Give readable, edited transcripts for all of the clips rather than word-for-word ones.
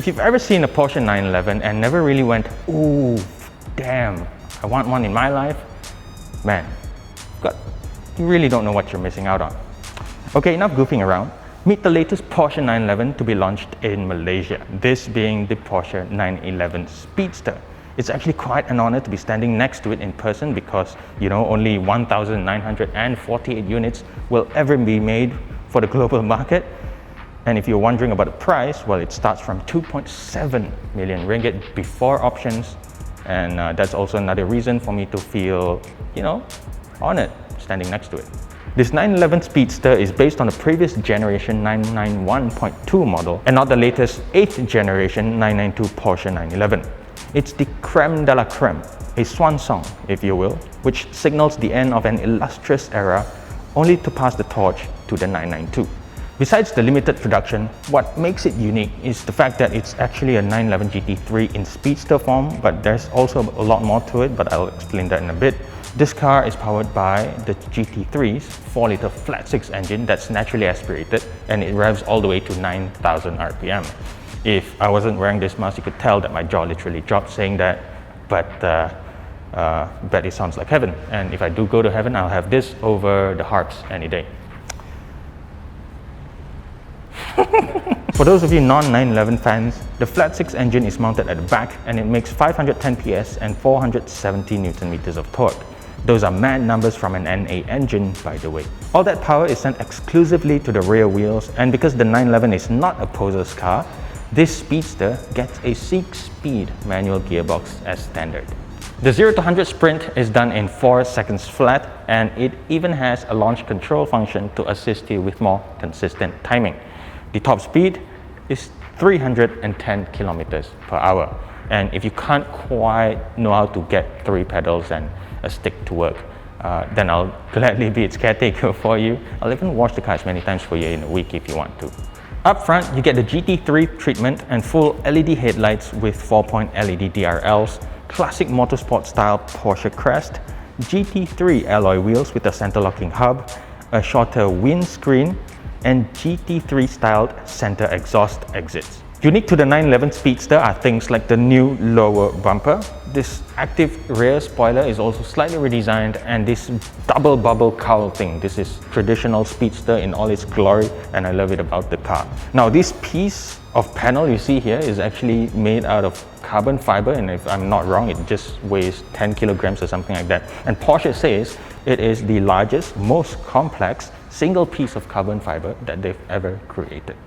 If you've ever seen a Porsche 911 and never really went, ooh, damn, I want one in my life, man, you really don't know what you're missing out on. Okay, enough goofing around. Meet the latest Porsche 911 to be launched in Malaysia, this being the Porsche 911 Speedster. It's actually quite an honor to be standing next to it in person because, you know, only 1,948 units will ever be made for the global market. And if you're wondering about the price, well, it starts from 2.7 million ringgit before options. And that's also another reason for me to feel, you know, honored standing next to it. This 911 Speedster is based on the previous generation 991.2 model and not the latest 8th generation 992 Porsche 911. It's the creme de la creme, a swan song, if you will, which signals the end of an illustrious era, only to pass the torch to the 992. Besides the limited production, what makes it unique is the fact that it's actually a 911 GT3 in Speedster form, but there's also a lot more to it, but I'll explain that in a bit. This car is powered by the GT3's 4-liter flat-six engine that's naturally aspirated, and it revs all the way to 9,000 RPM. If I wasn't wearing this mask, you could tell that my jaw literally dropped saying that, but bet it sounds like heaven. And if I do go to heaven, I'll have this over the harps any day. For those of you non-911 fans, the flat-six engine is mounted at the back and it makes 510 PS and 470 Nm of torque. Those are mad numbers from an NA engine, by the way. All that power is sent exclusively to the rear wheels, and because the 911 is not a poser's car, this Speedster gets a 6-speed manual gearbox as standard. The 0 to 100 sprint is done in 4 seconds flat, and it even has a launch control function to assist you with more consistent timing. The top speed is 310 kilometers per hour. And if you can't quite know how to get 3 pedals and a stick to work, then I'll gladly be its caretaker for you. I'll even wash the car as many times for you in a week if you want to. Up front, you get the GT3 treatment and full LED headlights with 4-point LED DRLs, classic motorsport style Porsche crest, GT3 alloy wheels with a center locking hub, a shorter windscreen, and GT3 styled center exhaust exits. Unique to the 911 Speedster are things like the new lower bumper. This active rear spoiler is also slightly redesigned, and this double bubble cowl thing. This is traditional Speedster in all its glory, and I love it about the car. Now, this piece of panel you see here is actually made out of carbon fiber, and if I'm not wrong, it just weighs 10 kilograms or something like that. And Porsche says it is the largest, most complex single piece of carbon fiber that they've ever created.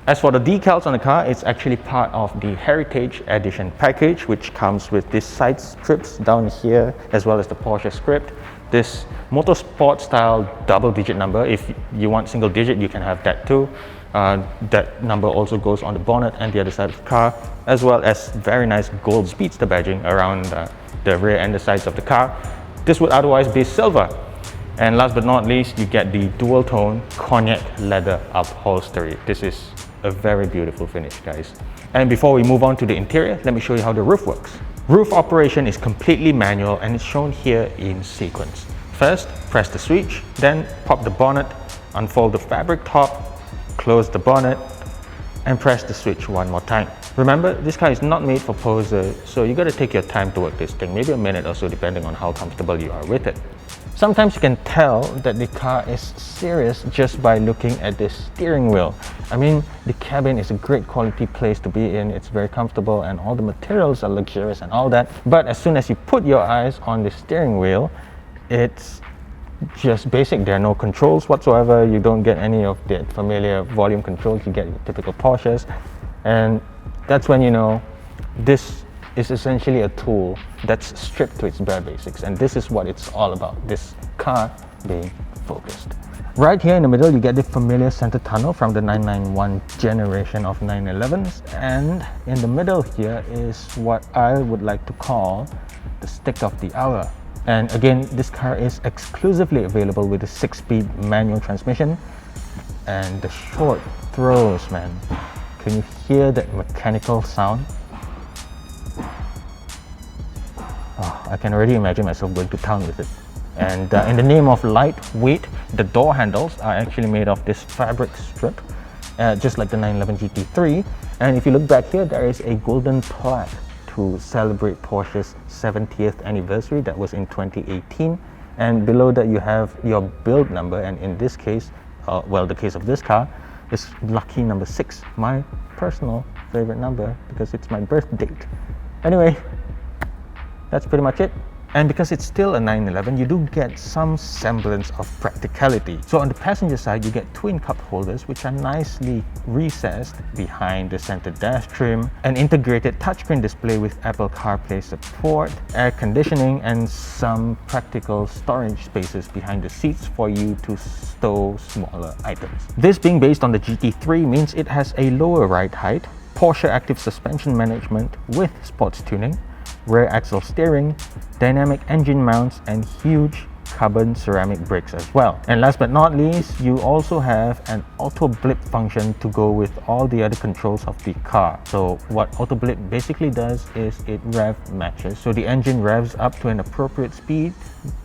As for the decals on the car, it's actually part of the Heritage Edition package, which comes with these side strips down here, as well as the Porsche script. This motorsport style double-digit number. If you want single digit, you can have that too. That number also goes on the bonnet and the other side of the car, as well as very nice gold Speedster badging around the rear and the sides of the car. This would otherwise be silver. And last but not least, you get the dual-tone cognac leather upholstery. This is a very beautiful finish, guys. And before we move on to the interior, let me show you how the roof works. Roof operation is completely manual and it's shown here in sequence. First, press the switch, then pop the bonnet, unfold the fabric top, close the bonnet, and press the switch one more time. Remember, this car is not made for posers, so you gotta take your time to work this thing, maybe a minute or so depending on how comfortable you are with it. Sometimes you can tell that the car is serious just by looking at the steering wheel. I mean, the cabin is a great quality place to be in, it's very comfortable and all the materials are luxurious and all that. But as soon as you put your eyes on the steering wheel, it's just basic. There are no controls whatsoever. You don't get any of the familiar volume controls you get with typical Porsches. And that's when you know this is essentially a tool that's stripped to its bare basics, and this is what it's all about, this car being focused. Right here in the middle, you get the familiar center tunnel from the 991 generation of 911s, and in the middle here is what I would like to call the stick of the hour. And again, this car is exclusively available with a 6-speed manual transmission, and the short throws, man. Can you hear that mechanical sound? Oh, I can already imagine myself going to town with it. And in the name of lightweight, the door handles are actually made of this fabric strip, just like the 911 GT3. And if you look back here, there is a golden plaque to celebrate Porsche's 70th anniversary. That was in 2018. And below that you have your build number, and in this case, well, the case of this car is lucky number 6, my personal favorite number because it's my birth date. Anyway, that's pretty much it. And because it's still a 911, you do get some semblance of practicality. So on the passenger side, you get twin cup holders, which are nicely recessed behind the center dash trim, an integrated touchscreen display with Apple CarPlay support, air conditioning, and some practical storage spaces behind the seats for you to stow smaller items. This being based on the GT3 means it has a lower ride height, Porsche active suspension management with sports tuning, rear axle steering, dynamic engine mounts, and huge carbon ceramic brakes as well. And last but not least, you also have an auto blip function to go with all the other controls of the car. So what auto blip basically does is it rev matches, so the engine revs up to an appropriate speed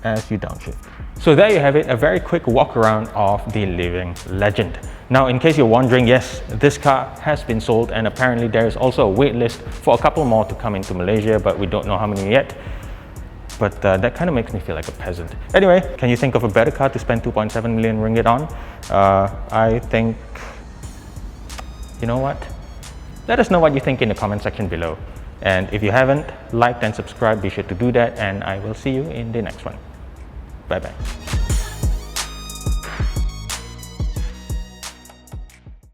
as you downshift. So there you have it, a very quick walk around of the living legend. Now, in case you're wondering, yes, this car has been sold, and apparently there is also a wait list for a couple more to come into Malaysia, but we don't know how many yet. But that kind of makes me feel like a peasant. Anyway, can you think of a better car to spend 2.7 million ringgit on? I think, you know what? Let us know what you think in the comment section below. And if you haven't liked and subscribed, be sure to do that, and I will see you in the next one. Bye bye.